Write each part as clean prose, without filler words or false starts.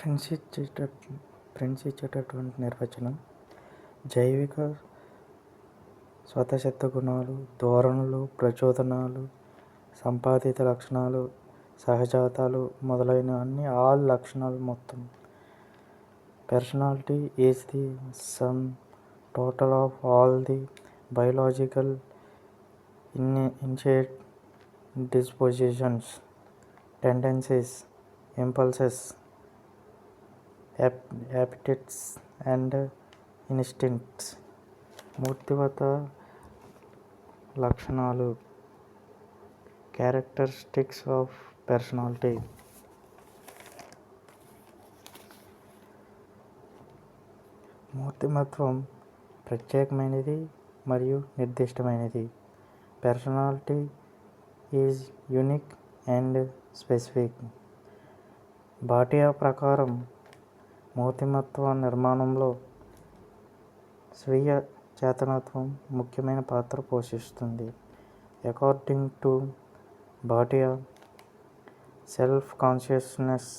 Friends ఇచ్చేటటువంటి నిర్వచనం జైవిక స్వతసిద్ధ గుణాలు, ధోరణులు, ప్రచోదనాలు, సంపాదిత లక్షణాలు, సహజాతాలు మొదలైన అన్ని ఆల్ లక్షణాలు మొత్తం. Personality is the sum total of all the biological innate dispositions, tendencies, impulses, appetites and instincts. మూర్తిమత లక్షణాలు, క్యారెక్టరిస్టిక్స్ ఆఫ్ పర్సనాలిటీ. మూర్తిమత్వం ప్రత్యేకమైనది మరియు నిర్దిష్టమైనది. Personality is unique and specific. Bhatia ప్రకారం మూర్తిమత్వ నిర్మాణంలో స్వీయ చేతనత్వం ముఖ్యమైన పాత్ర పోషిస్తుంది. According to Bhatia, self consciousness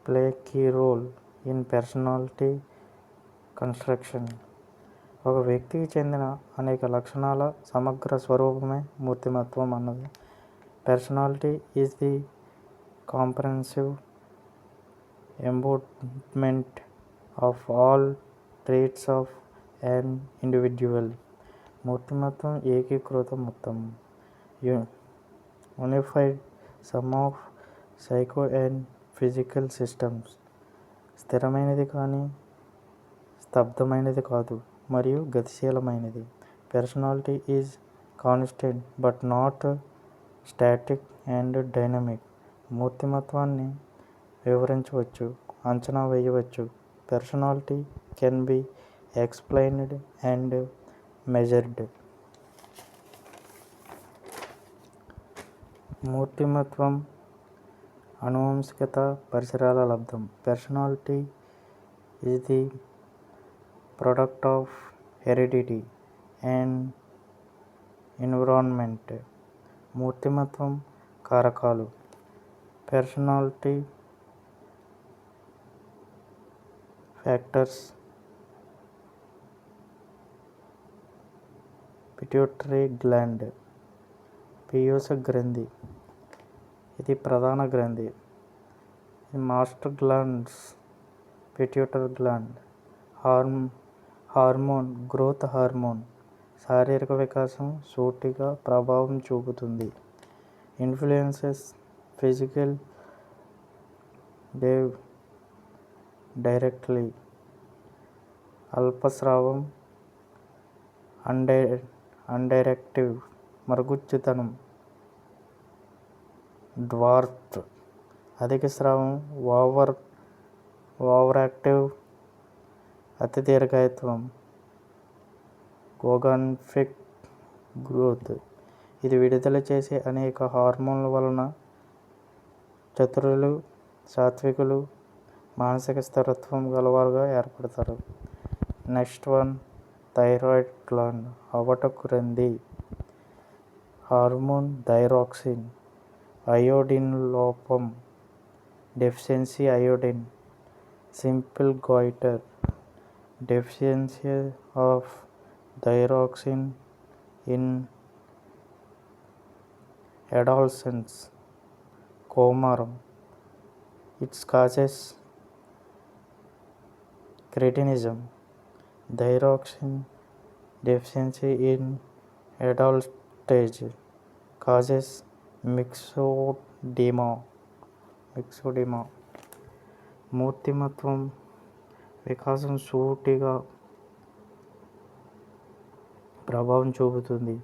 play key role in personality construction. ఒక వ్యక్తికి చెందిన అనేక లక్షణాల సమగ్ర స్వరూపమే మూర్తిమత్వం అన్నది. Personality is the comprehensive embodiment of all traits of an individual. మూర్తిమత్వం ఏకీకృత మొత్తం, unified sum of psycho and physical systems. స్థిరమైనది కానీ స్తబ్దమైనది కాదు మరియు గతిశీలమైనది. Personality is constant but not static and dynamic. మూర్తిమత్వాన్ని వివరించవచ్చు, అంచనా వేయవచ్చు. Personality can be explained and measured. మూర్తిమత్వం ఆనువంశికత, పరిసరాల లబ్ధం. Personality is the product of heredity and environment. మూర్తిమత్వం కారకాలు. Personality factors. పిట్యూటరీ గ్లాండ్, పీయూష గ్రంథి, ఇది ప్రధాన గ్రంథి. Master glands, pituitary gland. Hormone, growth hormone, శారీరక వికాసం సూటిగా ప్రభావం చూపుతుంది. Influences physical directly. అల్పస్రావం, అండైరెక్టివ్, మరుగుజ్జుతనం. డ్వార్ఫ్, అధిక స్రావం, ఓవర్ యాక్టివ్, అతి దీర్ఘాయుత్వం. గోగాన్ఫిక్ గ్రోత్, ఇది విడుదల చేసే అనేక హార్మోన్ల వలన చతురులు, సాత్వికులు, మానసిక స్థిరత్వం గలవారుగా ఏర్పడతారు. నెక్స్ట్ వన్, థైరాయిడ్ గ్లాండ్, అవట గ్రంథి. Hormone thyroxine. అయోడిన్ లోపం, deficiency iodine. Simple goitre, deficiency of thyroxine in adolescence. కౌమారం, it's causes cretinism. Thyroxine deficiency in adulthood causes myxedema. మూర్తిమత్వం వికాసం సూటిగా ప్రభావం చూపుతుంది.